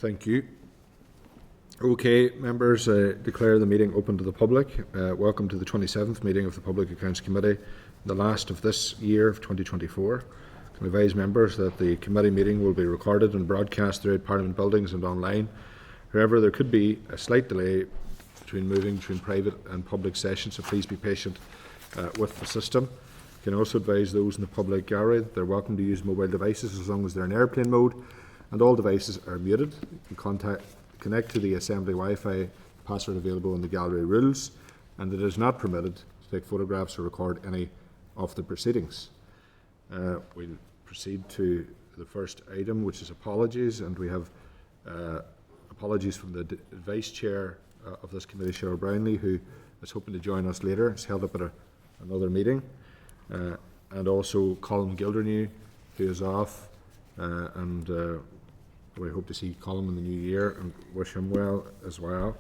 Thank you. Okay, members, declare the meeting open to the public. Welcome to the 27th meeting of the Public Accounts Committee, the last of this year of 2024. I can advise members that the committee meeting will be recorded and broadcast throughout Parliament buildings and online. However, there could be a slight delay between moving between private and public sessions, so please be patient with the system. I can also advise those in the public gallery that they're welcome to use mobile devices as long as they're in airplane mode, and all devices are muted. You can connect to the Assembly Wi-Fi, password available in the gallery rules, and it is not permitted to take photographs or record any of the proceedings. We'll proceed to the first item, which is apologies, and we have apologies from the Vice Chair of this committee, Cheryl Brownlee, who is hoping to join us later. It's held up at another meeting, and also Colin Gildernew, who is off, and we hope to see Colin in the new year and wish him well as well.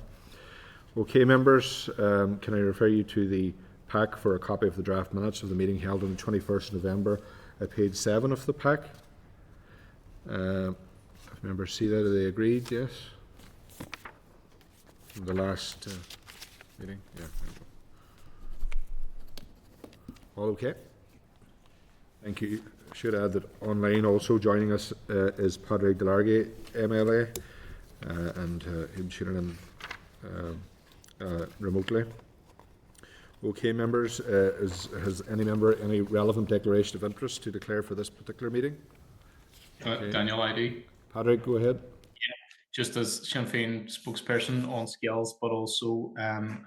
Okay, members, can I refer you to the pack for a copy of the draft minutes of the meeting held on the 21st of November at page 7 of the pack? If members see that, are they agreed? Yes? From the last meeting? Yeah. All okay? Thank you. I should add that online also joining us is Padraig Delargy, MLA, and he'll be tuning in remotely. Okay, members, has any member any relevant declaration of interest to declare for this particular meeting? Okay. Daniel, I do. Padraig, go ahead. Yeah, just as Sinn Féin spokesperson on skills, but also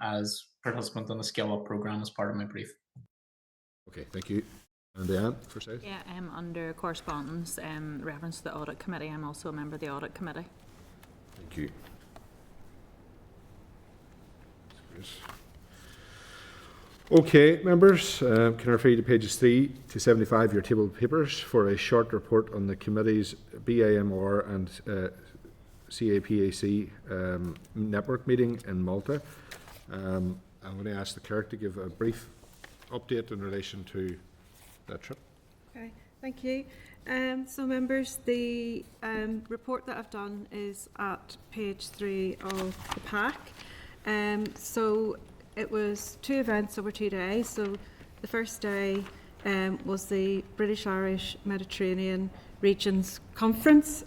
as participant in the Skill Up programme as part of my brief. Okay, thank you. And Diane, Forsyth? Yeah, under correspondence, reference to the Audit Committee. I'm also a member of the Audit Committee. Thank you. Okay, members, can I refer you to pages 3 to 75 of your table of papers for a short report on the committee's BAMR and CAPAC network meeting in Malta. I'm going to ask the clerk to give a brief update in relation to that trip. Okay, thank you. So members, the report that I've done is at page 3 of the pack. So it was 2 events over 2 days. So the first day was the British Irish Mediterranean Regions Conference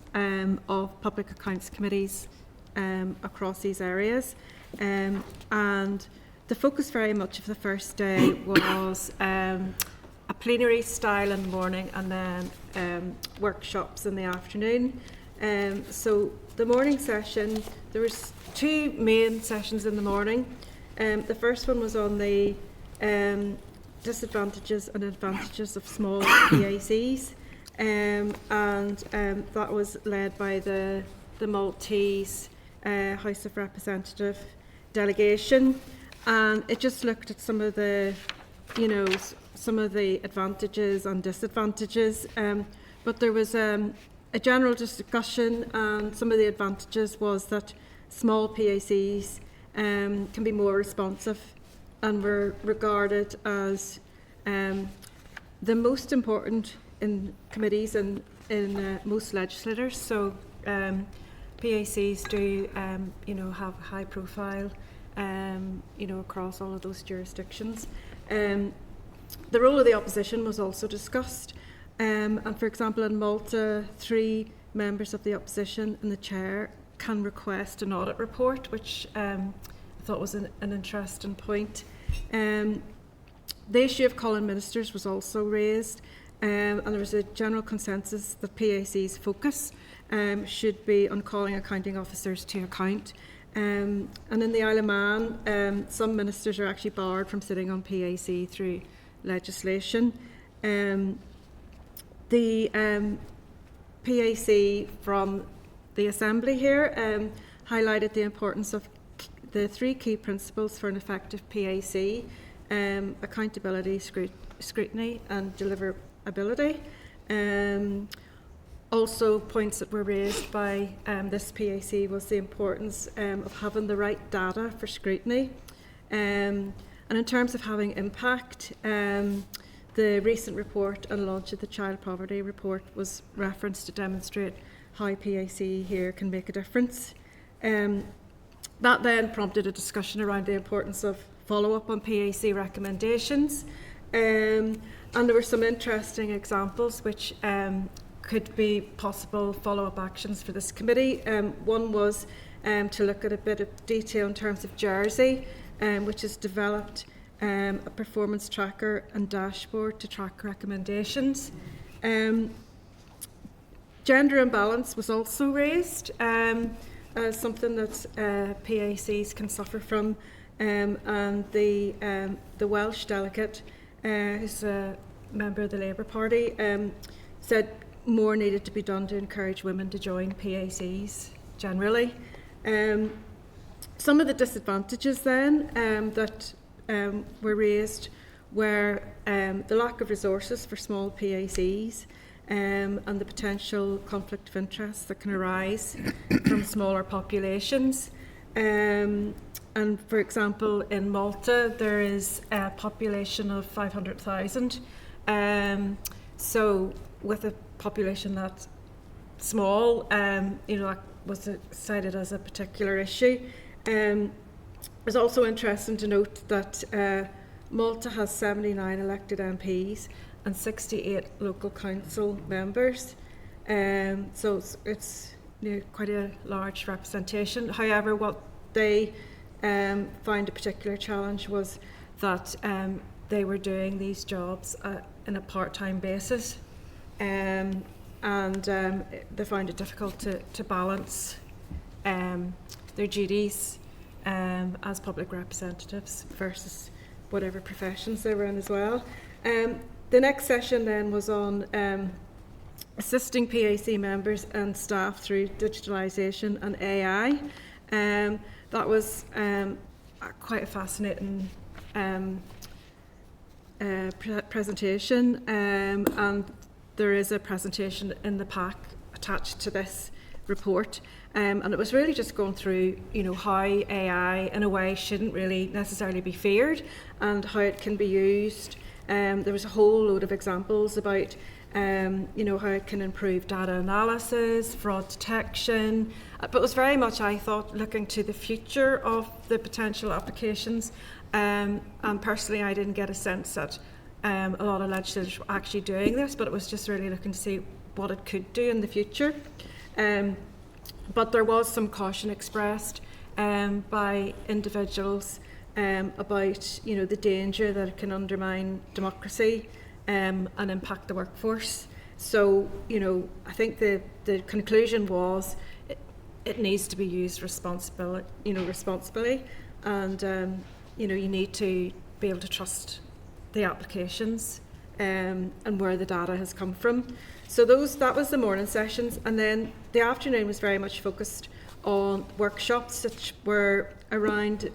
of Public Accounts Committees across these areas. And the focus very much of the first day was a plenary style in the morning and then workshops in the afternoon. So the morning session, there was 2 main sessions in the morning. The first one was on the disadvantages and advantages of small PACs, and that was led by the Maltese House of Representative delegation, and it just looked at some of the, some of the advantages and disadvantages, but there was a general discussion, and some of the advantages was that small PACs can be more responsive and were regarded as the most important in committees and in most legislators. So PACs do, have high profile, across all of those jurisdictions. The role of the opposition was also discussed, and for example in Malta, 3 members of the opposition and the chair can request an audit report, which I thought was an interesting point. The issue of calling ministers was also raised, and there was a general consensus that PAC's focus should be on calling accounting officers to account. And in the Isle of Man, some ministers are actually barred from sitting on PAC through legislation. The PAC from the Assembly here highlighted the importance of the 3 key principles for an effective PAC: accountability, scrutiny and deliverability. Also, points that were raised by this PAC was the importance of having the right data for scrutiny. And in terms of having impact, the recent report and launch of the Child Poverty Report was referenced to demonstrate how PAC here can make a difference. That then prompted a discussion around the importance of follow-up on PAC recommendations. And there were some interesting examples which could be possible follow-up actions for this committee. One was to look at a bit of detail in terms of Jersey, which has developed a performance tracker and dashboard to track recommendations. Gender imbalance was also raised as something that PACs can suffer from, and the Welsh delegate, who's a member of the Labour Party, said more needed to be done to encourage women to join PACs generally. Some of the disadvantages then that were raised were the lack of resources for small PACs, and the potential conflict of interest that can arise from smaller populations. And for example, in Malta, there is a population of 500,000. So with a population that small, that was cited as a particular issue. It's also interesting to note that Malta has 79 elected MPs and 68 local council members. So it's quite a large representation. However, what they found a particular challenge was that they were doing these jobs on a part-time basis, and they found it difficult to balance their duties as public representatives versus whatever professions they were in as well. The next session then was on assisting PAC members and staff through digitalisation and AI. That was quite a fascinating presentation, and there is a presentation in the pack attached to this report, and it was really just going through how AI in a way shouldn't really necessarily be feared and how it can be used. There was a whole load of examples about how it can improve data analysis, fraud detection, but it was very much, I thought, looking to the future of the potential applications, and personally I didn't get a sense that a lot of legislators were actually doing this, but it was just really looking to see what it could do in the future. But there was some caution expressed by individuals about the danger that it can undermine democracy and impact the workforce. So I think the conclusion was it needs to be used responsibly, and you need to be able to trust the applications and where the data has come from. So that was the morning sessions, and then the afternoon was very much focused on workshops which were around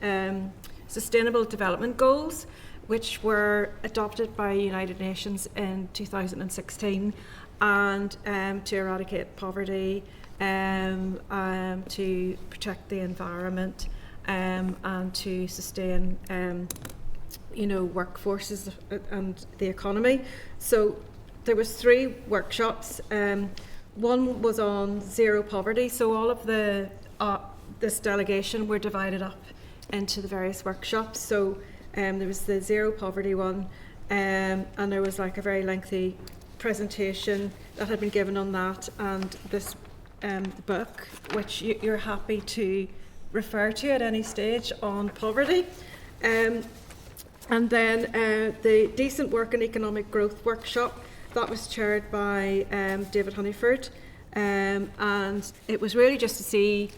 Sustainable Development Goals, which were adopted by United Nations in 2016, and to eradicate poverty, to protect the environment, and to sustain workforces and the economy. So there was 3 workshops. One was on zero poverty. So all of this delegation were divided up into the various workshops. So there was the zero poverty one, and there was like a very lengthy presentation that had been given on that, and this book, which you're happy to refer to at any stage, on poverty. And then the Decent Work and Economic Growth workshop, that was chaired by David Honeyford, and it was really just to see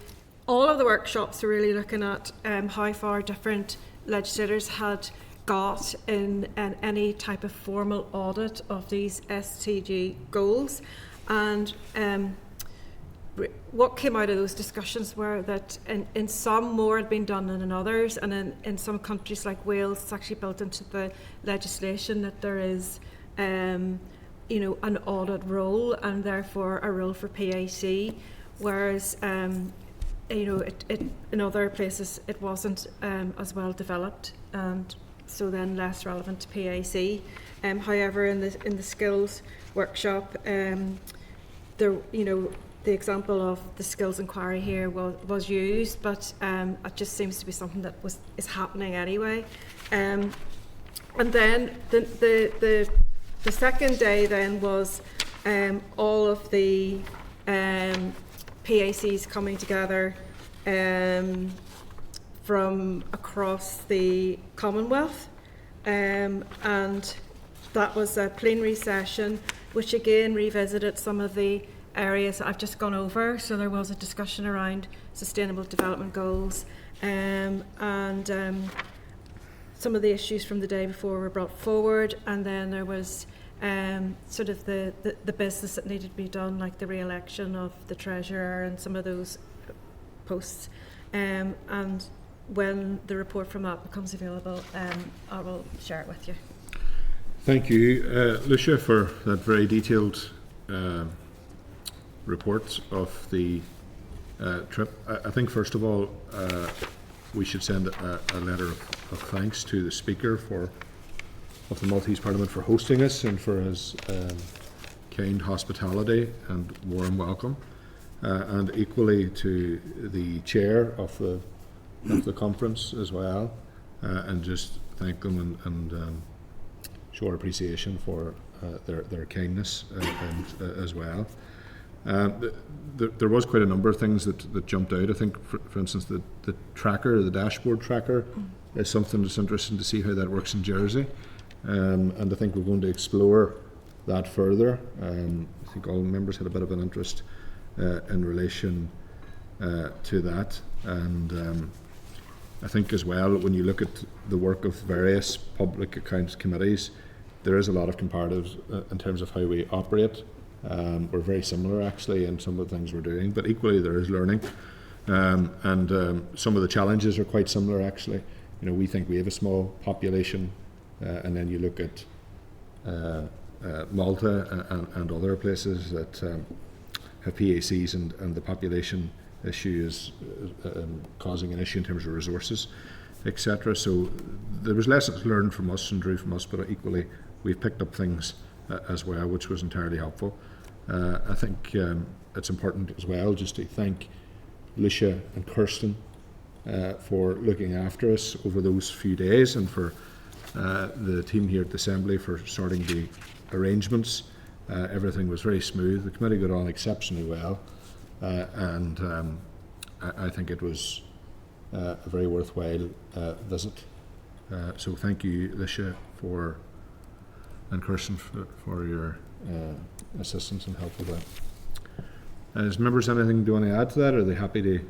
all of the workshops were really looking at how far different legislators had got in any type of formal audit of these SDG goals, and what came out of those discussions were that in some more had been done than in others, and in some countries like Wales, it's actually built into the legislation that there is an audit role and therefore a role for PAC, whereas in other places it wasn't as well developed, and so then less relevant to PAC. However, in the skills workshop, there the example of the skills inquiry here was used, but it just seems to be something that is happening anyway. And then the second day then was all of the PACs coming together from across the Commonwealth, and that was a plenary session which again revisited some of the areas that I've just gone over. So there was a discussion around sustainable development goals, and some of the issues from the day before were brought forward, and then there was sort of the business that needed to be done, like the re-election of the treasurer and some of those posts. And when the report from that becomes available, I will share it with you. Thank you, Lucia, for that very detailed report of the trip. I think, first of all, we should send a letter of thanks to the Speaker of the Maltese Parliament for hosting us and for his kind hospitality and warm welcome, and equally to the Chair of the conference as well, and just thank them and show our appreciation for their kindness as well. There was quite a number of things that jumped out. I think, for instance, the tracker, the dashboard tracker, is something that's interesting to see how that works in Jersey. And I think we're going to explore that further. I think all members had a bit of an interest in relation to that. And I think as well, when you look at the work of various public accounts committees, there is a lot of comparatives in terms of how we operate. We're very similar actually in some of the things we're doing, but equally there is learning. And some of the challenges are quite similar actually. You know, we think we have a small population, and then you look at Malta and other places that have PACs, and the population issue is causing an issue in terms of resources, etc. So there was lessons learned from us and drew from us, but equally we've picked up things as well, which was entirely helpful. I think it's important as well just to thank Lucia and Kirsten for looking after us over those few days, and for the team here at the Assembly for starting the arrangements. Everything was very smooth. The committee got on exceptionally well, and I think it was a very worthwhile visit. So thank you, Lucia, and Kirsten for your assistance and help with that. As members, anything do you want to add to that? Or are they happy to?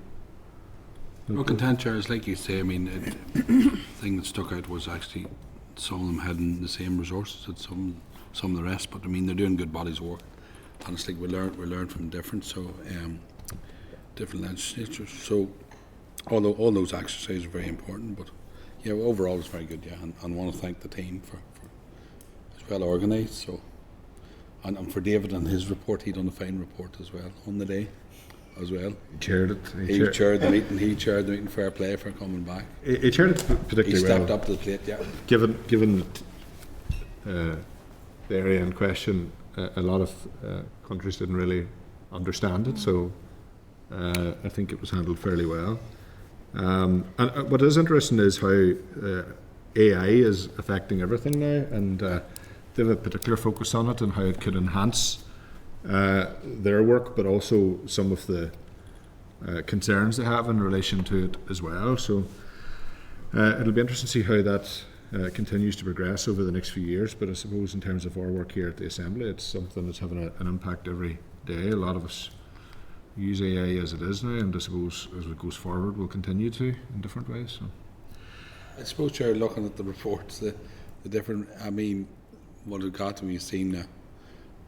Well, content chairs, like you say, I mean, the thing that stuck out was actually some of them hadn't the same resources as some of the rest, but I mean, they're doing good bodies of work. Honestly, we learn from different legislatures. So although all those exercises are very important, but yeah, overall it's very good, yeah, and I want to thank the team for it's well organised. So and for David and his report, he done a fine report as well on the day as well. He chaired it. He chaired the meeting. He chaired the meeting. Fair play for coming back. He chaired it particularly well. He stepped up to the plate, yeah. Given the area in question, a lot of countries didn't really understand it, so I think it was handled fairly well. And what is interesting is how AI is affecting everything now, and they have a particular focus on it and how it could enhance their work, but also some of the concerns they have in relation to it as well. So it'll be interesting to see how that continues to progress over the next few years. But I suppose in terms of our work here at the Assembly, it's something that's having an impact every day. A lot of us use AI as it is now, and I suppose as it goes forward we'll continue to in different ways. So. I suppose you're looking at the reports, the different, I mean, what it got when you've seen a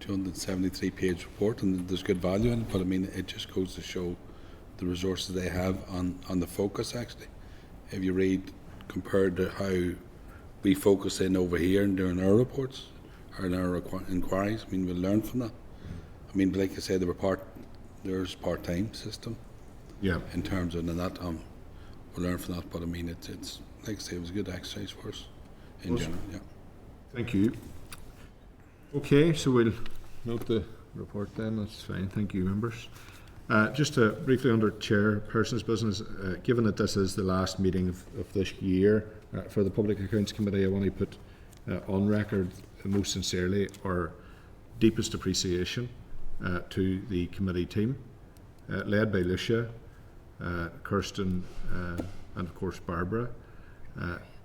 273-page report, and there's good value in it, but I mean, it just goes to show the resources they have on the focus actually. If you read compared to how we focus in over here and doing our reports or in our inquiries, I mean, we'll learn from that. I mean, like I said, there's part-time system. Yeah. In terms of that, we'll learn from that. But I mean, it's like I say, it was a good exercise for us in general. Yeah. Thank you. Okay, so we'll note the report then. That's fine. Thank you, members. Just briefly under chairperson's business, given that this is the last meeting of this year for the Public Accounts Committee, I want to put on record most sincerely our deepest appreciation to the committee team, led by Lucia, Kirsten, and of course Barbara,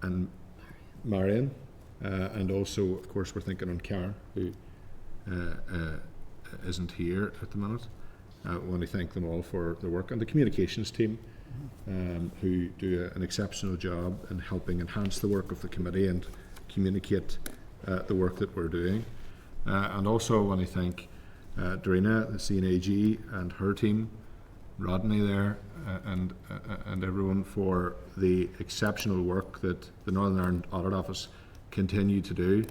and Marion, and also of course we're thinking on Karen, who isn't here at the minute. I want to thank them all for their work, and the communications team, who do an exceptional job in helping enhance the work of the committee and communicate the work that we're doing. And also I want to thank Darina, the CNAG, and her team, Rodney there, and everyone for the exceptional work that the Northern Ireland Audit Office continue to do.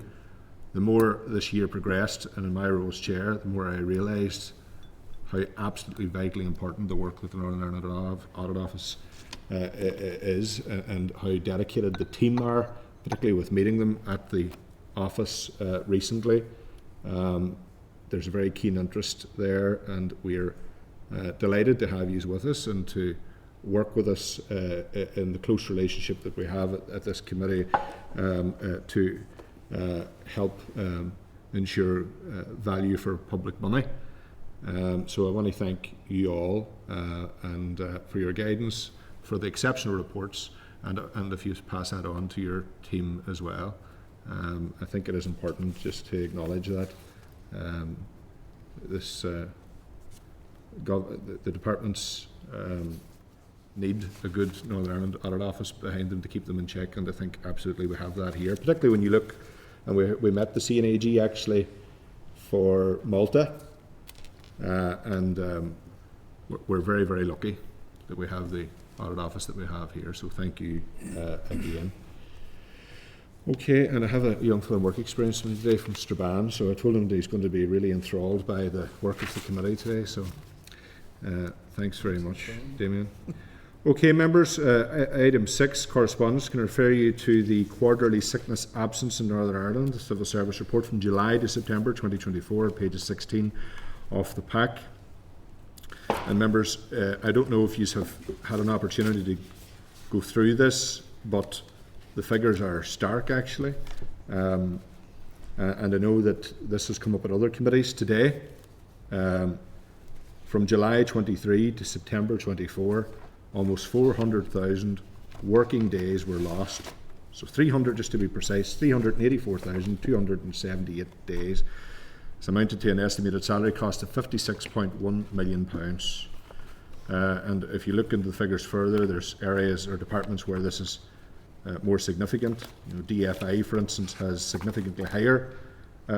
The more this year progressed, and in my role as chair, the more I realised how absolutely vitally important the work that the Northern Ireland Audit Office is, and how dedicated the team are, particularly with meeting them at the office recently. There's a very keen interest there, and we're delighted to have you with us and to work with us in the close relationship that we have at this committee to help ensure value for public money. So I want to thank you all and for your guidance, for the exceptional reports, and if you pass that on to your team as well. I think it is important just to acknowledge that the departments need a good Northern Ireland Audit Office behind them to keep them in check, and I think absolutely we have that here, particularly when you look, and we met the CNAG actually for Malta, and we're very, very lucky that we have the Audit Office that we have here, so thank you again. Okay, and I have a young fellow work experience with me today from Strabane, so I told him that he's going to be really enthralled by the work of the committee today, so thanks very much, Damien. Okay, members, item 6, correspondence, can refer you to the quarterly sickness absence in Northern Ireland, the Civil Service report from July to September 2024, pages 16 of the pack. And members, I don't know if you have had an opportunity to go through this, but the figures are stark actually, and I know that this has come up at other committees today. From July 23 to September 24, almost 400,000 working days were lost. So 300, just to be precise, 384,278 days. It's amounted to an estimated salary cost of £56.1 million. And if you look into the figures further, there's areas or departments where this is more significant. You know, DFI, for instance, has significantly higher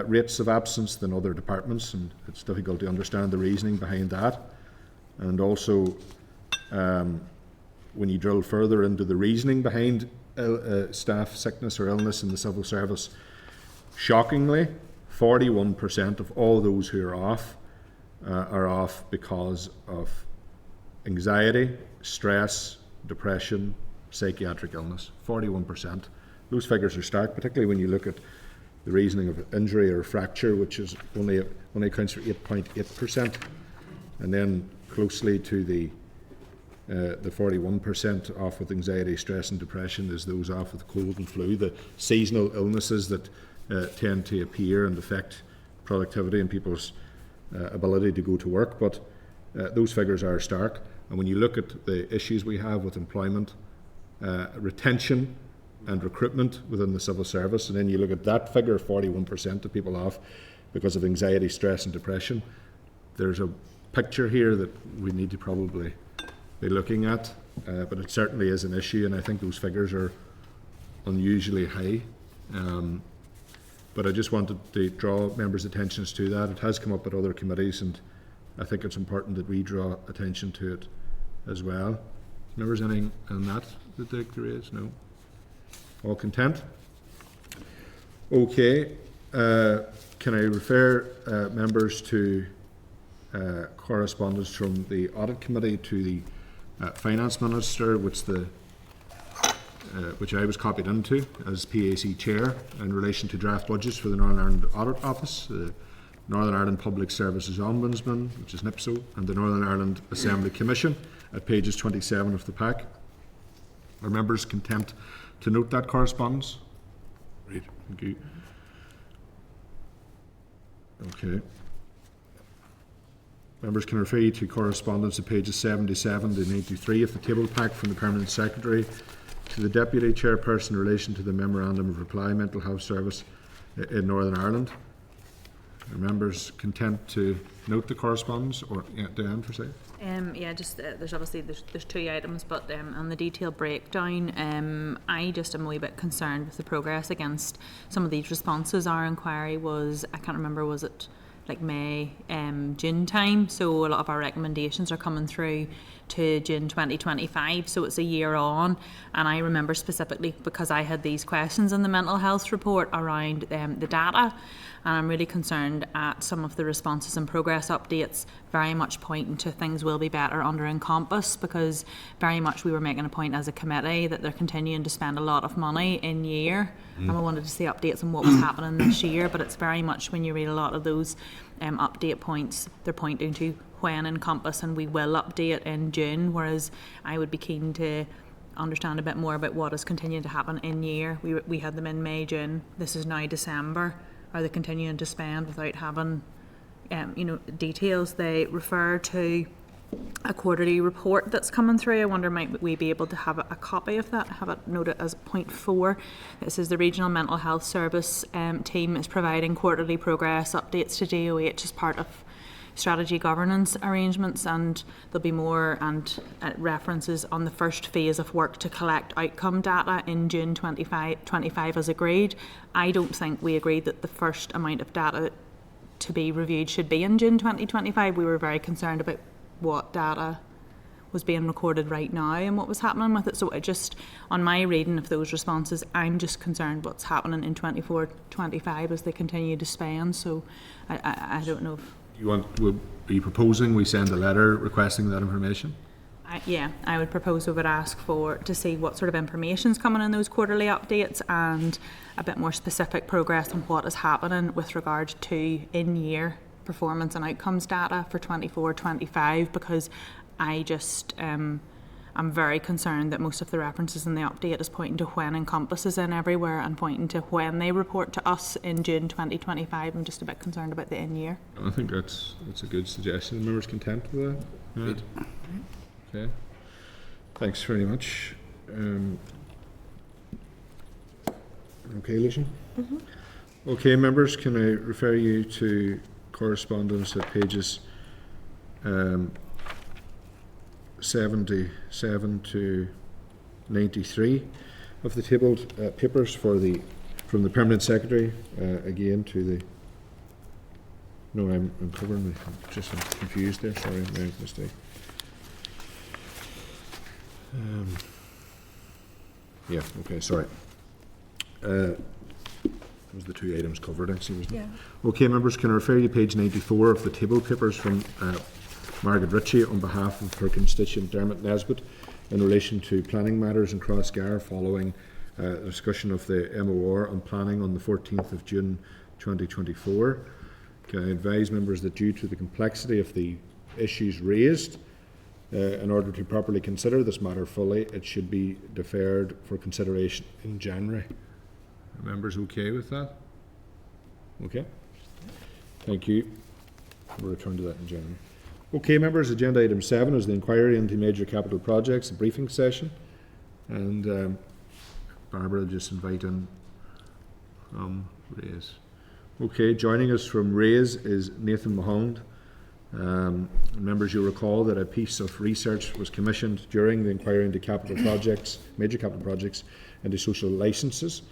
rates of absence than other departments, and it's difficult to understand the reasoning behind that. And also, when you drill further into the reasoning behind staff sickness or illness in the civil service, shockingly, 41% of all those who are off because of anxiety, stress, depression, psychiatric illness. 41%. Those figures are stark, particularly when you look at the reasoning of injury or fracture, which is only accounts for 8.8%, and then closely to the 41% off with anxiety, stress, and depression is those off with cold and flu, the seasonal illnesses that tend to appear and affect productivity and people's ability to go to work. But those figures are stark, and when you look at the issues we have with employment, retention and recruitment within the civil service, and then you look at that figure, 41% of people off because of anxiety, stress, and depression, there's a picture here that we need to probably be looking at, but it certainly is an issue, and I think those figures are unusually high. But I just wanted to draw members' attentions to that. It has come up at other committees, and I think it's important that we draw attention to it as well. Members, anything on that they'd like to raise? No? All content? Okay. Can I refer members to correspondence from the Audit Committee to the Finance Minister, which I was copied into as PAC Chair in relation to draft budgets for the Northern Ireland Audit Office. The Northern Ireland Public Services Ombudsman, which is NIPSO, and the Northern Ireland Assembly Commission at pages 27 of the pack. Are members content to note that correspondence? Great, thank you. Okay. Members can refer you to correspondence at pages 77 to 93 of the table pack from the Permanent Secretary to the Deputy Chairperson in relation to the Memorandum of Reply Mental Health Service in Northern Ireland. Are members content to note the correspondence, or Diane for say? Yeah, just there's obviously there's 2 items, but on the detailed breakdown, I just am a wee bit concerned with the progress against some of these responses. Our inquiry was, I can't remember, was it like May, June time? So a lot of our recommendations are coming through to June 2025, so it's a year on. And I remember specifically because I had these questions in the mental health report around the data, and I'm really concerned at some of the responses and progress updates very much pointing to things will be better under Encompass, because very much we were making a point as a committee that they're continuing to spend a lot of money in year, and we wanted to see updates on what was happening this year. But it's very much, when you read a lot of those update points, they're pointing to when Encompass, and we will update in June, whereas I would be keen to understand a bit more about what is continuing to happen in year. We had them in May, June, this is now December. Are they continuing to spend without having details? They refer to a quarterly report that's coming through. I wonder, might we be able to have a copy of that, have it noted as point 4. It says the Regional Mental Health Service team is providing quarterly progress updates to DOH as part of strategy governance arrangements, and there'll be more and references on the first phase of work to collect outcome data in June 2025 as agreed. I don't think we agreed that the first amount of data to be reviewed should be in June 2025. We were very concerned about what data was being recorded right now and what was happening with it. So on my reading of those responses, I'm just concerned what's happening in 24-25 as they continue to spend. So I don't know if Will be proposing we send a letter requesting that information? I would propose we would ask to see what sort of information is coming in those quarterly updates, and a bit more specific progress on what is happening with regard to in-year performance and outcomes data for 24-25, because I'm very concerned that most of the references in the update is pointing to when Encompass is in everywhere and pointing to when they report to us in June 2025. I'm just a bit concerned about the in-year. I think that's a good suggestion. Are members content with that? Yeah. Okay. Thanks very much. Okay, Lucian? Mm-hmm. Okay, members, can I refer you to correspondence at pages 77 to 93 of the tabled papers from the Permanent Secretary, again to the... No, I'm covering I'm confused there, sorry, my mistake. Yeah, okay, sorry. Was the 2 items covered actually, wasn't it? Yeah. Okay, members, can I refer you to page 94 of the table papers from Margaret Ritchie on behalf of her constituent Dermot Nesbitt in relation to planning matters in Crossgar following the discussion of the MOR on planning on the 14th of June 2024. Can I advise members that due to the complexity of the issues raised, in order to properly consider this matter fully, it should be deferred for consideration in January. Are members okay with that? Okay. Thank you. We'll return to that in January. Okay, members, agenda item 7 is the inquiry into major capital projects, a briefing session. And Barbara will just invite in Reyes. Okay, joining us from Reyes is Nathan Mahond. Members, you'll recall that a piece of research was commissioned during the inquiry into capital projects, major capital projects, into social licences.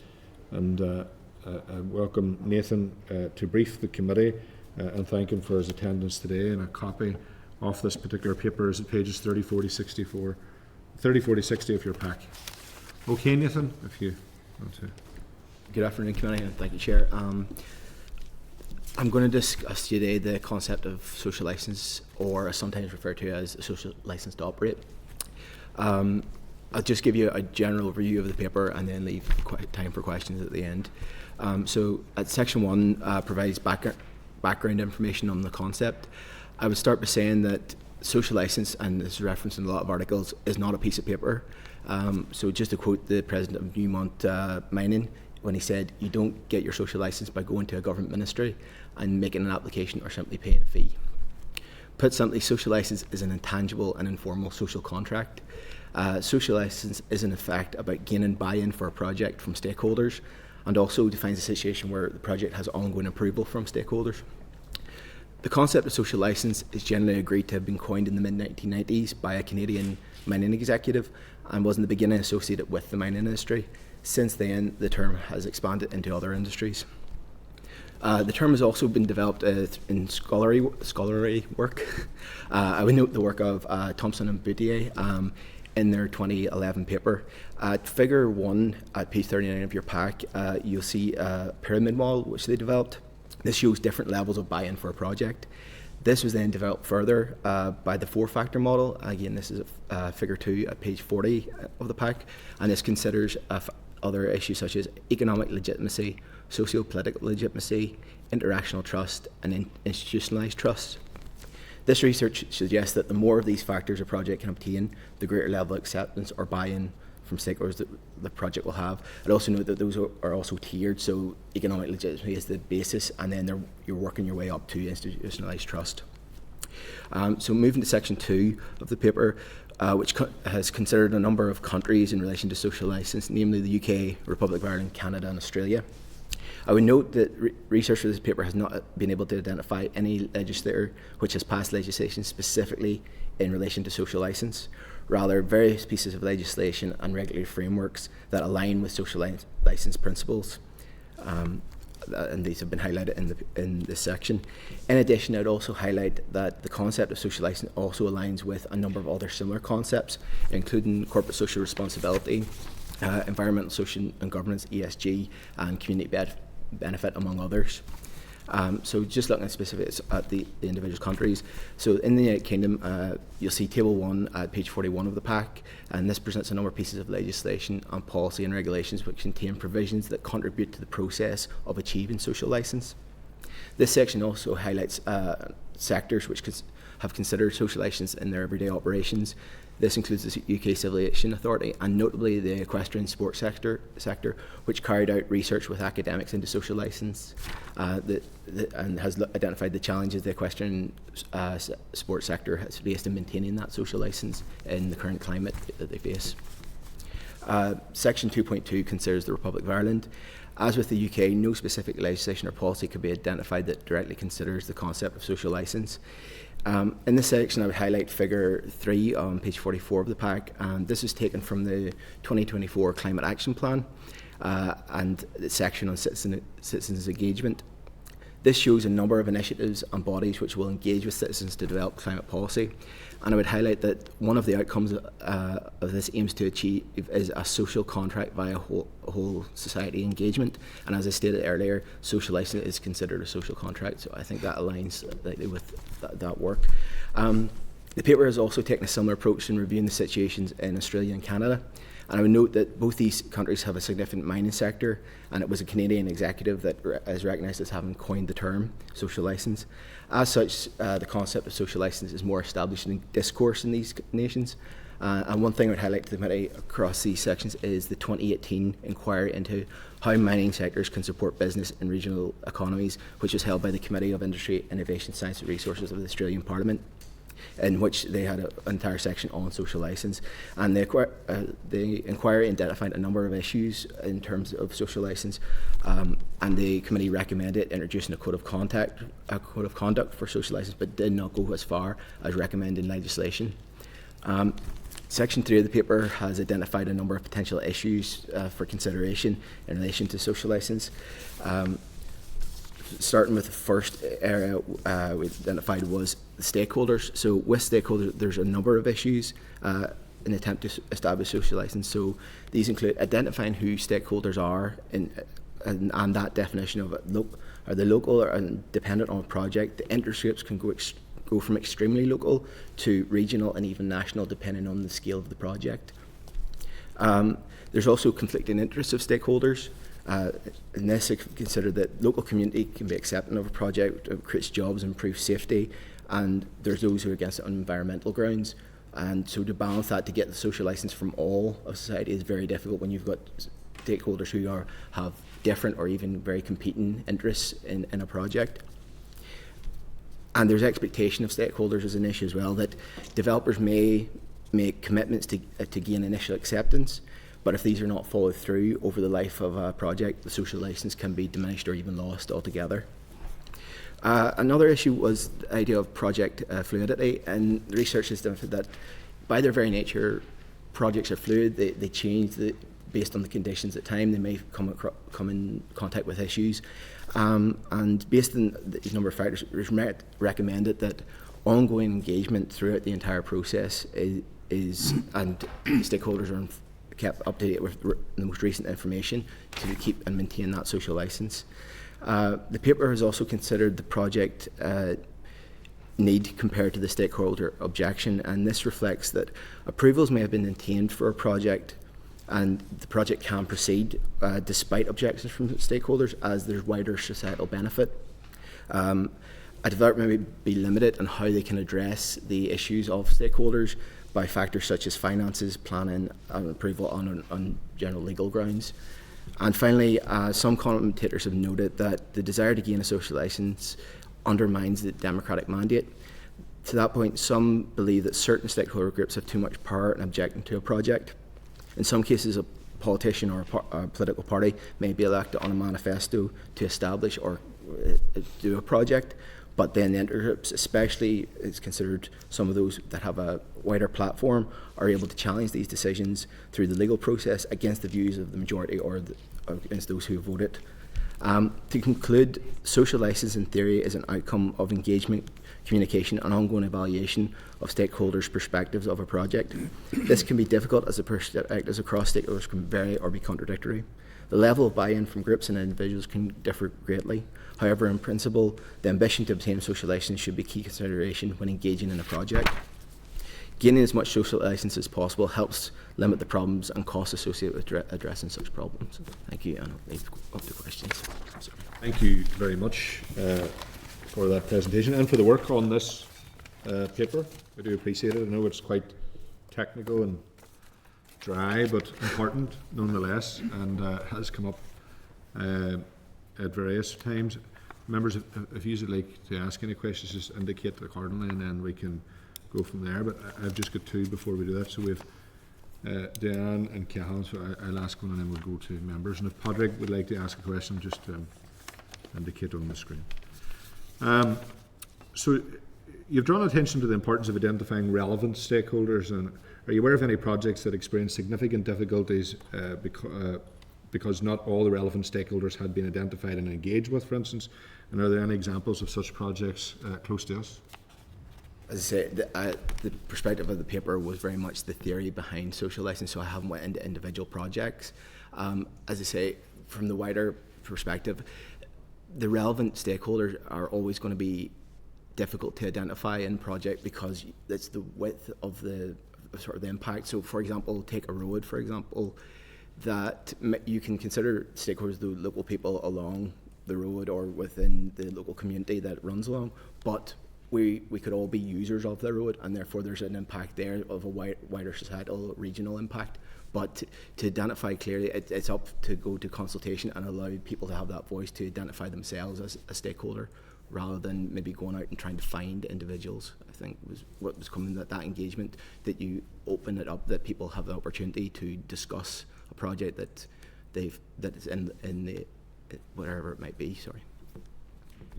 And I welcome Nathan to brief the committee and thank him for his attendance today. And a copy of this particular paper is at pages 30, 40, 64, 30, 40, 60 of your pack. Okay, Nathan, if you want to. Good afternoon, committee, and thank you, Chair. I'm going to discuss today the concept of social licence, or sometimes referred to as a social licence to operate. I'll just give you a general overview of the paper and then leave time for questions at the end. So at section 1 provides background information on the concept. I would start by saying that social license, and this is referenced in a lot of articles, is not a piece of paper. So just to quote the president of Newmont Mining, when he said, "You don't get your social license by going to a government ministry and making an application or simply paying a fee." Put simply, social license is an intangible and informal social contract. Social license is in effect about gaining buy-in for a project from stakeholders, and also defines a situation where the project has ongoing approval from stakeholders. The concept of social license is generally agreed to have been coined in the mid-1990s by a Canadian mining executive and was in the beginning associated with the mining industry. Since then, the term has expanded into other industries. The term has also been developed in scholarly work. I would note the work of Thompson and Boutier in their 2011 paper. At figure 1 at page 39 of your pack, you'll see a pyramid model which they developed. This shows different levels of buy-in for a project. This was then developed further by the 4-factor model. Again, this is figure 2 at page 40 of the pack, and this considers other issues such as economic legitimacy, socio-political legitimacy, interactional trust, and institutionalized trust. This research suggests that the more of these factors a project can obtain, the greater level of acceptance or buy-in from stakeholders that the project will have. I'd also note that those are also tiered, so economic legitimacy is the basis, and then you're working your way up to institutionalized trust. So moving to section 2 of the paper, which has considered a number of countries in relation to social license, namely the UK, Republic of Ireland, Canada and Australia. I would note that research for this paper has not been able to identify any legislator which has passed legislation specifically in relation to social license. Rather, various pieces of legislation and regulatory frameworks that align with social license principles. And these have been highlighted in this section. In addition, I would also highlight that the concept of social license also aligns with a number of other similar concepts, including corporate social responsibility, environmental, social and governance, ESG, and community benefit, among others. So just looking at specifics at the individual countries. So in the United Kingdom, you'll see table 1 at page 41 of the pack, and this presents a number of pieces of legislation and policy and regulations which contain provisions that contribute to the process of achieving social license. This section also highlights sectors which have considered social license in their everyday operations. This includes the UK Civil Aviation Authority and notably the equestrian sports sector, which carried out research with academics into social license and has identified the challenges the equestrian sports sector has faced in maintaining that social license in the current climate that they face. Section 2.2 considers the Republic of Ireland. As with the UK, no specific legislation or policy could be identified that directly considers the concept of social license. In this section, I would highlight figure 3 on page 44 of the pack, and this is taken from the 2024 Climate Action Plan and the section on citizens' engagement. This shows a number of initiatives and bodies which will engage with citizens to develop climate policy. And I would highlight that one of the outcomes of this aims to achieve is a social contract via whole society engagement. And as I stated earlier, social license is considered a social contract, so I think that aligns slightly with that work. The paper has also taken a similar approach in reviewing the situations in Australia and Canada. And I would note that both these countries have a significant mining sector, and it was a Canadian executive that is recognised as having coined the term social license. As such, the concept of social license is more established in discourse in these nations. And one thing I would highlight to the committee across these sections is the 2018 inquiry into how mining sectors can support business and regional economies, which was held by the Committee of Industry, Innovation, Science and Resources of the Australian Parliament, in which they had an entire section on social license. And the inquiry identified a number of issues in terms of social license, and the committee recommended introducing a code of conduct for social license, but did not go as far as recommending legislation. Section 3 of the paper has identified a number of potential issues for consideration in relation to social license. Starting with the first area we identified was the stakeholders. So with stakeholders, there's a number of issues in an attempt to establish social license. So these include identifying who stakeholders are and that definition of it. Are they local or dependent on a project? The interest groups can go from extremely local to regional and even national depending on the scale of the project. There's also conflicting interests of stakeholders. In this, I consider that local community can be accepting of a project, it creates jobs, improves safety, and there's those who are against it on environmental grounds. And so to balance that, to get the social licence from all of society is very difficult when you've got stakeholders who have different or even very competing interests in a project. And there's expectation of stakeholders as an issue as well, that developers may make commitments to gain initial acceptance, but if these are not followed through over the life of a project, the social licence can be diminished or even lost altogether. Another issue was the idea of project fluidity, and the research has demonstrated that by their very nature, projects are fluid. They change based on the conditions at the time. They may come in contact with issues, and based on the number of factors, it was recommended that ongoing engagement throughout the entire process is and stakeholders are kept up to date with the most recent information to keep and maintain that social licence. The paper has also considered the project need compared to the stakeholder objection, and this reflects that approvals may have been obtained for a project and the project can proceed despite objections from stakeholders as there's wider societal benefit. A developer may be limited on how they can address the issues of stakeholders by factors such as finances, planning and approval on general legal grounds. And finally, some commentators have noted that the desire to gain a social licence undermines the democratic mandate. To that point, some believe that certain stakeholder groups have too much power in objecting to a project. In some cases, a politician or a political party may be elected on a manifesto to establish or do a project, but then the intergroups, especially it's considered some of those that have a wider platform, are able to challenge these decisions through the legal process against the views of the majority or against those who have voted. To conclude, social licence in theory is an outcome of engagement, communication and ongoing evaluation of stakeholders' perspectives of a project. This can be difficult as the perspectives across stakeholders can vary or be contradictory. The level of buy-in from groups and individuals can differ greatly. However, in principle, the ambition to obtain a social licence should be key consideration when engaging in a project. Gaining as much social licence as possible helps limit the problems and costs associated with addressing such problems. Thank you, and I'll leave up to questions. Sorry. Thank you very much for that presentation and for the work on this paper. I do appreciate it. I know it's quite technical and dry, but important nonetheless, and has come up at various times. Members, if you'd like to ask any questions, just indicate accordingly, and then we can go from there. But I've just got two before we do that. So we have Diane and Cahan, so I'll ask one and then we'll go to members. And if Padraig would like to ask a question, just indicate on the screen. So you've drawn attention to the importance of identifying relevant stakeholders, and are you aware of any projects that experience significant difficulties because not all the relevant stakeholders had been identified and engaged with, for instance? And are there any examples of such projects close to us? As I say, the perspective of the paper was very much the theory behind social licence, so I haven't went into individual projects. As I say, from the wider perspective, the relevant stakeholders are always going to be difficult to identify in project because it's the width of the sort of the impact. So, for example, take a road, for example, that you can consider stakeholders the local people along the road or within the local community that it runs along, but we could all be users of the road, and therefore there's an impact there of a wider societal, regional impact. But to identify clearly, it's up to go to consultation and allow people to have that voice to identify themselves as a stakeholder, rather than maybe going out and trying to find individuals. I think was what was coming, that engagement, that you open it up, that people have the opportunity to discuss a project that is in the whatever it might be. Sorry.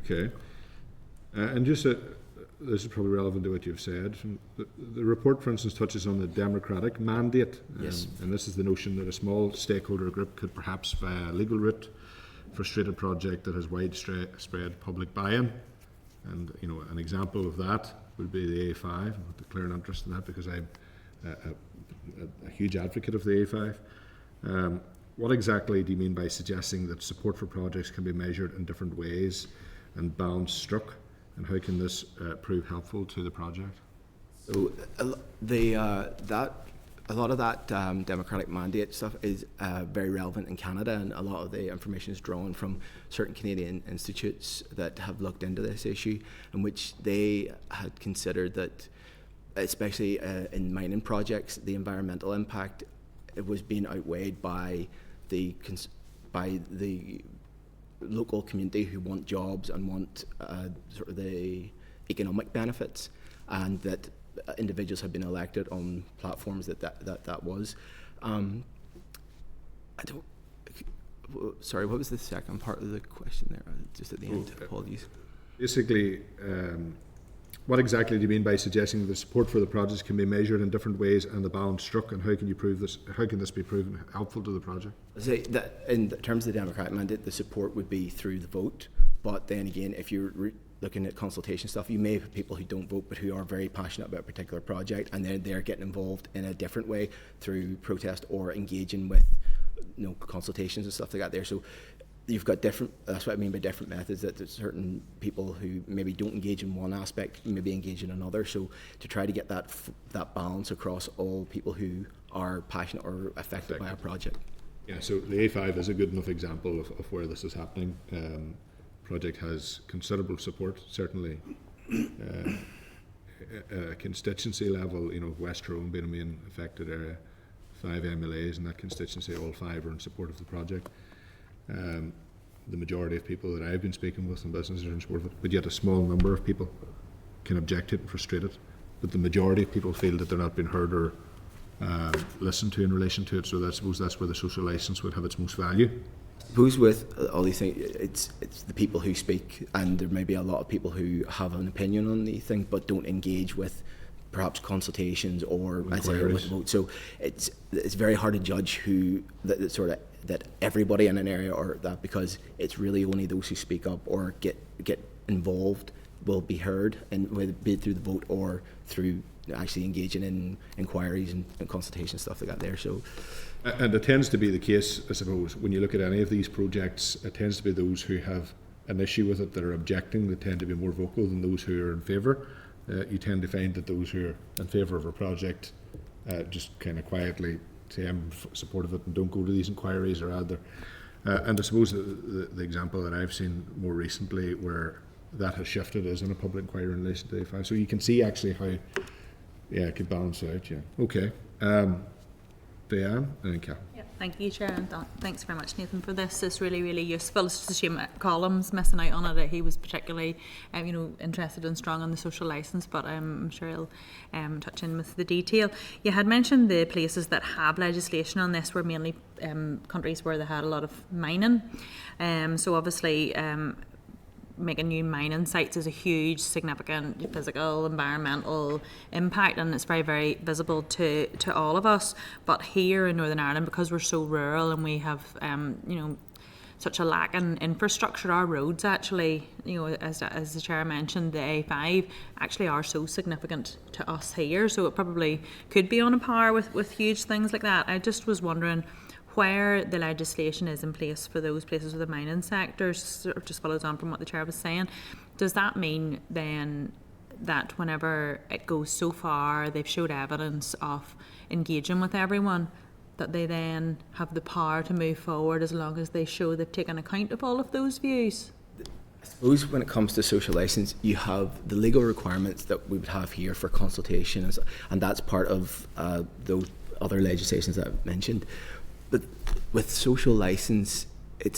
Okay, and just this is probably relevant to what you've said. The report, for instance, touches on the democratic mandate, yes. And this is the notion that a small stakeholder group could perhaps, via a legal route, frustrate a project that has widespread public buy-in. And an example of that would be the A5. I want to declare an interest in that because I'm a huge advocate of the A5. What exactly do you mean by suggesting that support for projects can be measured in different ways and balance struck? And how can this prove helpful to the project? So that a lot of that democratic mandate stuff is very relevant in Canada, and a lot of the information is drawn from certain Canadian institutes that have looked into this issue, in which they had considered that, especially in mining projects, the environmental impact, it was being outweighed by the local community who want jobs and want sort of the economic benefits, and that individuals have been elected on platforms that was. Sorry, what was the second part of the question there? Just at the end, apologies. Basically, what exactly do you mean by suggesting the support for the projects can be measured in different ways and the balance struck, and how can you prove this? How can this be proven helpful to the project? So that in terms of the democratic mandate, the support would be through the vote. But then again, if you're looking at consultation stuff, you may have people who don't vote but who are very passionate about a particular project, and then they're getting involved in a different way through protest or engaging with, you know, consultations and stuff like that there. So you've got different, that's what I mean by different methods, that there's certain people who maybe don't engage in one aspect, maybe engage in another. So to try to get that balance across all people who are passionate or affected by a project. Yeah, so the A5 is a good enough example of where this is happening. Project has considerable support, certainly a constituency level, you know, West Tyrone being a main affected area, 5 MLAs in that constituency, all 5 are in support of the project. The majority of people that I've been speaking with in business are in support of it, but yet a small number of people can object to it and frustrate it. But the majority of people feel that they're not being heard or listened to in relation to it, so I suppose that's where the social licence would have its most value. I suppose with all these things, it's the people who speak, and there may be a lot of people who have an opinion on the thing but don't engage with perhaps consultations or with votes. So it's very hard to judge who that everybody in an area or that, because it's really only those who speak up or get involved will be heard, and whether be it through the vote or through actually engaging in inquiries and consultation stuff like that there. So. And it tends to be the case, I suppose, when you look at any of these projects, it tends to be those who have an issue with it that are objecting that tend to be more vocal than those who are in favour. You tend to find that those who are in favour of a project just kind of quietly say, I'm supportive of it and don't go to these inquiries or add their... and I suppose the example that I've seen more recently where that has shifted is in a public inquiry in relation to A5. So you can see actually how, yeah, it could balance out, yeah. Okay. Diane and Cal. Yeah, thank you, Chair, and thanks very much, Nathan, for this. It's really, really useful. It's just a shame that Colum's missing out on it. He was particularly, interested and strong on the social licence, but I'm sure he'll touch in with the detail. You had mentioned the places that have legislation on this were mainly countries where they had a lot of mining. So obviously, making new mining sites is a huge, significant physical, environmental impact, and it's very, very visible to all of us. But here in Northern Ireland, because we're so rural and we have, such a lack in infrastructure, our roads actually, as the Chair mentioned, the A5 actually are so significant to us here. So it probably could be on a par with huge things like that. I just was wondering where the legislation is in place for those places with the mining sectors, sort of just follows on from what the Chair was saying. Does that mean then that whenever it goes so far, they've showed evidence of engaging with everyone, that they then have the power to move forward as long as they show they've taken account of all of those views? I suppose when it comes to social licence, you have the legal requirements that we would have here for consultation, and that's part of those other legislations that I've mentioned. But with social licence, you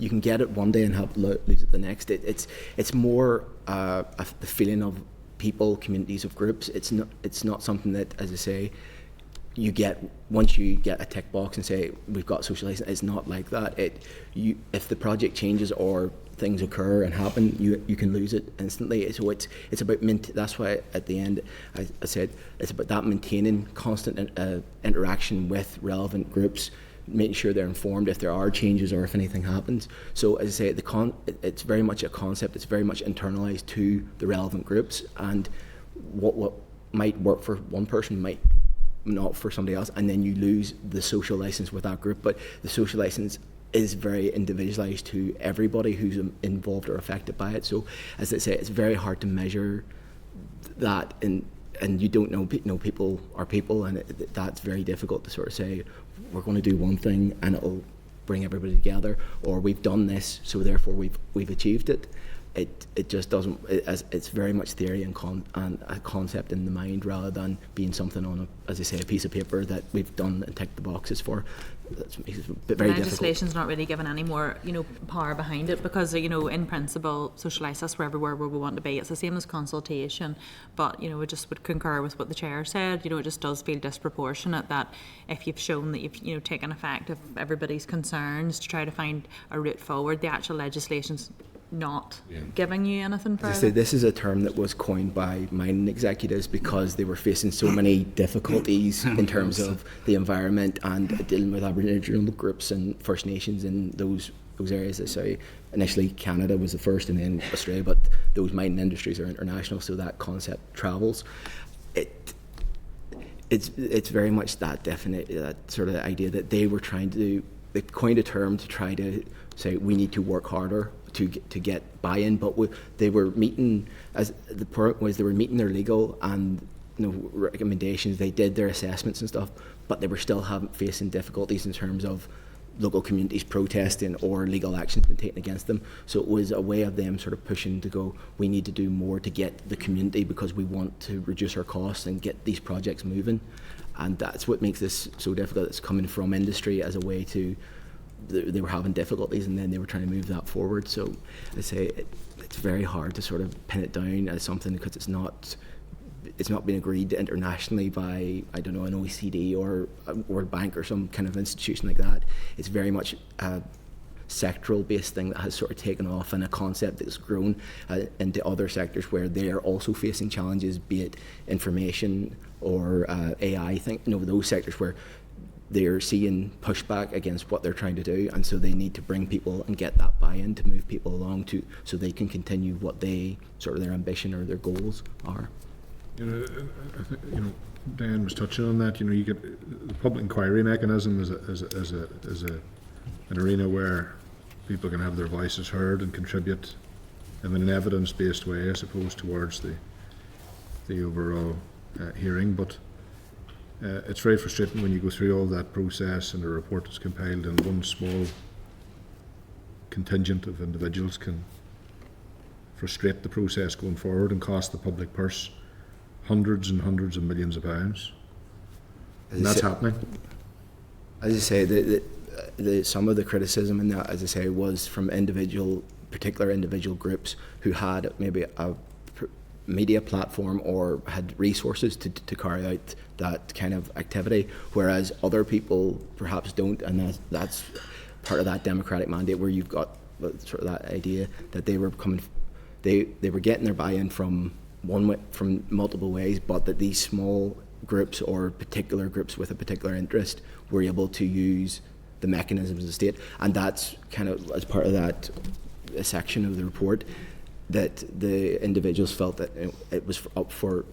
can get it one day and lose it the next. It's more the feeling of people, communities of groups. It's not something that, as I say, you get once you get a tick box and say we've got social licence. It's not like that. If the project changes or things occur and happen, you can lose it instantly. So it's about that's why at the end I said it's about that maintaining constant interaction with relevant groups, making sure they're informed if there are changes or if anything happens. So as I say, it's very much a concept. It's very much internalised to the relevant groups, and what might work for one person might not for somebody else, and then you lose the social licence with that group. But the social licence is very individualised to everybody who's involved or affected by it. So as I say, it's very hard to measure that and you don't know, people are people, and that's very difficult to sort of say, we're going to do one thing and it'll bring everybody together, or we've done this, so therefore we've achieved it. It just doesn't. It's very much theory and a concept in the mind, rather than being something on as I say, a piece of paper that we've done and ticked the boxes for. That's very difficult. Legislation's not really given any more, power behind it, because in principle, social license we're everywhere where we want to be. It's the same as consultation, but I just would concur with what the chair said. It just does feel disproportionate that if you've shown that you've taken effect of everybody's concerns to try to find a route forward, the actual legislation's not giving you anything further. As I say, this is a term that was coined by mining executives because they were facing so many difficulties in terms of the environment and dealing with Aboriginal groups and First Nations in those areas. So initially Canada was the first, and then Australia, but those mining industries are international, so that concept travels. It's very much that sort of idea that they were trying to do. They coined a term to try to say we need to work harder to get buy-in, but they were meeting, as the point was, they were meeting their legal and recommendations. They did their assessments and stuff, but they were still facing difficulties in terms of local communities protesting or legal actions being taken against them. So it was a way of them sort of pushing to go, we need to do more to get the community, because we want to reduce our costs and get these projects moving. And that's what makes this so difficult. It's coming from industry as a way to, they were having difficulties, and then they were trying to move that forward. So I say it's very hard to sort of pin it down as something, because it's not been agreed internationally by, I don't know, an OECD or a World Bank or some kind of institution like that. It's very much a sectoral based thing that has sort of taken off, and a concept that's grown into other sectors where they're also facing challenges, be it information or AI, those sectors where they're seeing pushback against what they're trying to do, and so they need to bring people and get that buy-in to move people along so they can continue what they sort of their ambition or their goals are. I think, Dan was touching on that. You get the public inquiry mechanism as an arena where people can have their voices heard and contribute in an evidence-based way, I suppose, towards the overall hearing. But it's very frustrating when you go through all that process and a report is compiled and one small contingent of individuals can frustrate the process going forward and cost the public purse hundreds and hundreds of millions of pounds. And that's happening. As I say, some of the criticism in that, as I say, was from particular individual groups who had maybe a media platform or had resources to carry out that kind of activity, whereas other people perhaps don't, and that's part of that democratic mandate where you've got sort of that idea that they were getting their buy-in from multiple ways, but that these small groups or particular groups with a particular interest were able to use the mechanisms of the state, and that's kind of as part of that section of the report, that the individuals felt that it was up for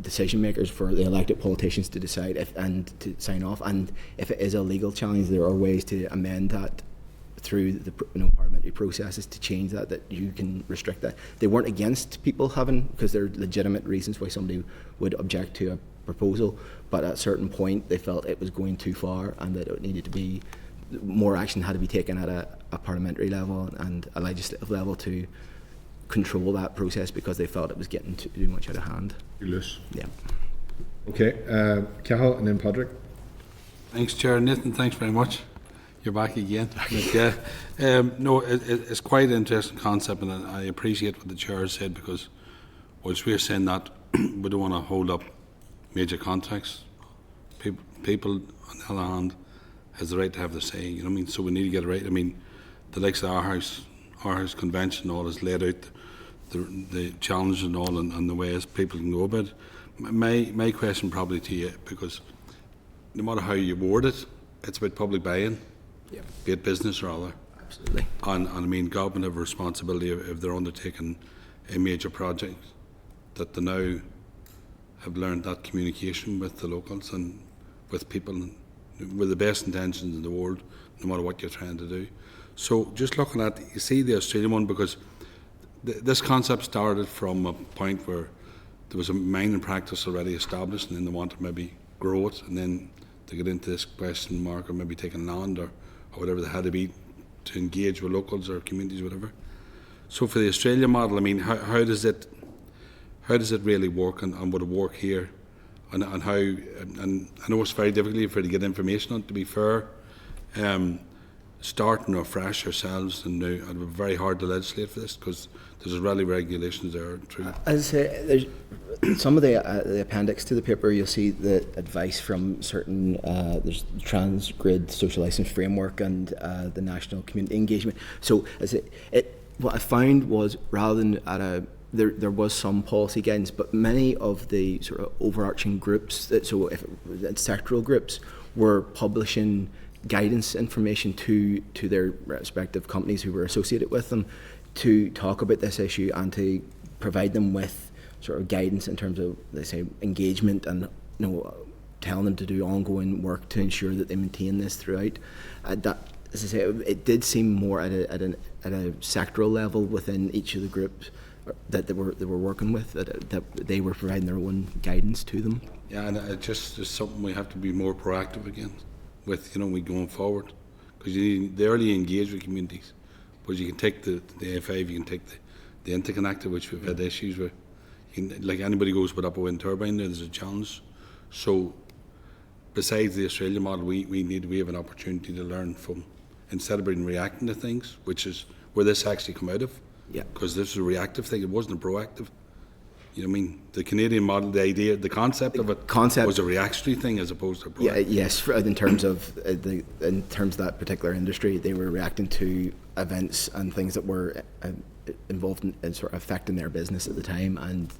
decision makers, for the elected politicians to decide and to sign off, and if it is a legal challenge, there are ways to amend that through the parliamentary processes to change that you can restrict that. They weren't against people having, because there are legitimate reasons why somebody would object to a proposal, but at a certain point they felt it was going too far and that it needed to be, more action had to be taken at a parliamentary level and a legislative level to control that process, because they felt it was getting too much out of hand. You're loose. Yeah. Okay, Cathal and then Padraig. Thanks, Chair. Nathan, thanks very much. You're back again. It's quite an interesting concept, and I appreciate what the Chair said, because whilst we're saying that we don't want to hold up major contracts, people on the other hand has the right to have their say, so we need to get it right. The likes of our house convention, all has laid out the challenge and all, and the ways people can go about it. My question probably to you, because no matter how you word it, it's about public buy-in, be it business or other. Absolutely. And government have a responsibility if they're undertaking a major project, that they now have learned that communication with the locals and with people with the best intentions in the world, no matter what you're trying to do. So just looking at, you see the Australian one, because this concept started from a point where there was a mining practice already established, and then they want to maybe grow it, and then to get into this question mark or maybe taking land or whatever they had to be to engage with locals or communities, whatever. So for the Australian model, I mean, how does it really work, and would it work here, and how? And I know it's very difficult for you to get information on. To be fair, starting afresh ourselves and new, it'd be very hard to legislate for this because there's already regulations there. As I say, there's some of the appendix to the paper. You'll see the advice from certain. There's Transgrid Social Licence Framework and the National Community Engagement. So as what I found was rather than there was some policy guidance, but many of the sort of overarching groups, sectoral groups, were publishing guidance information to their respective companies who were associated with them to talk about this issue and to provide them with sort of guidance in terms of, they say, engagement and telling them to do ongoing work to ensure that they maintain this throughout. That, as I say, it did seem more at a sectoral level within each of the groups that they were working with, that they were providing their own guidance to them. Yeah, and it just is something we have to be more proactive again with, we going forward, because they early engage with communities. But you can take the A5, you can take the interconnector, which we've had issues with. Like anybody goes put up a wind turbine, there's a challenge. So besides the Australian model, we have an opportunity to learn from, instead of being reacting to things, which is where this actually come out of. Yeah. Because this is a reactive thing, it wasn't a proactive. You know what I mean? The Canadian model, the idea, the concept of it was a reactionary thing as opposed to a proactive. Yeah, yes. In terms of that particular industry, they were reacting to events and things that were involved in sort of affecting their business at the time, and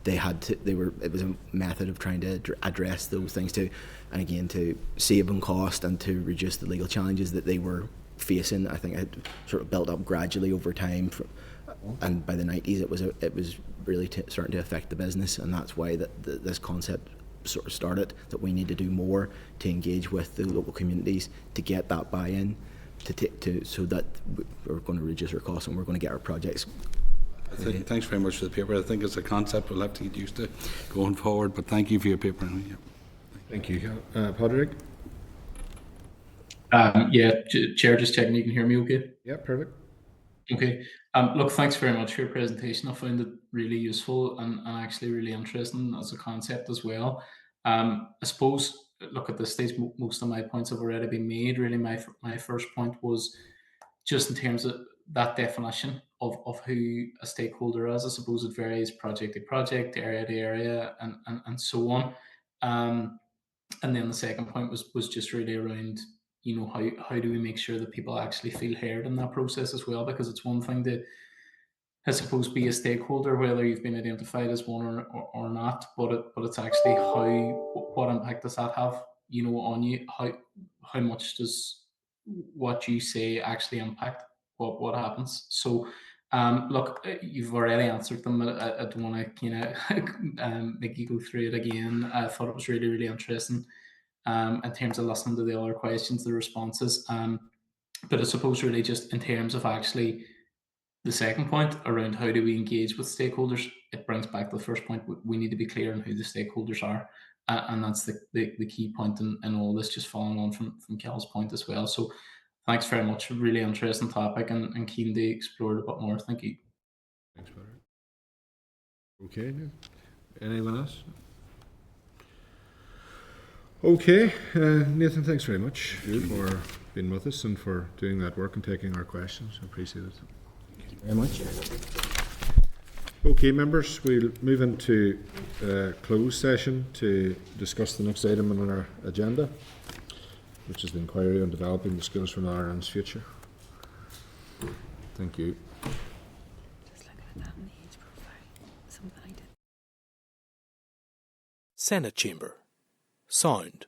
it was a method of trying to address those things and again to save on cost and to reduce the legal challenges that they were facing. I think it sort of built up gradually over time, and by the 90s it was really starting to affect the business, and that's why this concept sort of started, that we need to do more to engage with the local communities to get that buy-in so that we're going to reduce our costs and we're going to get our projects. Thanks very much for the paper. I think it's a concept we'll have to get used to going forward, but thank you for your paper. Yeah. Thank you. Padraig? Chair, just checking you can hear me okay? Yeah, perfect. Okay. Look, thanks very much for your presentation. I found it really useful and actually really interesting as a concept as well. I suppose, look, at this stage, most of my points have already been made. Really, my first point was just in terms of that definition of who a stakeholder is. I suppose it varies project to project, area to area, and so on. And then the second point was just really around, how do we make sure that people actually feel heard in that process as well? Because it's one thing to, I suppose, be a stakeholder, whether you've been identified as one or not, but it's actually what impact does that have, on you? How much does what you say actually impact what happens? So, look, you've already answered them. I don't want to kind of make you go through it again. I thought it was really, really interesting. In terms of listening to the other questions, the responses. But I suppose really just in terms of actually the second point around how do we engage with stakeholders, it brings back to the first point. We need to be clear on who the stakeholders are. And that's the key point in all this, just following on from Kel's point as well. So thanks very much. Really interesting topic and keen to explore it a bit more. Thank you. Thanks, Patrick. Okay, anyone else? Okay, Nathan, thanks very much for being with us and for doing that work and taking our questions. I appreciate it. Thank you very much. Okay, members, we'll move into a closed session to discuss the next item on our agenda, which is the inquiry on developing the skills for Ireland's future. Thank you. Just looking at that in the age profile, something I did. Senate Chamber. Sound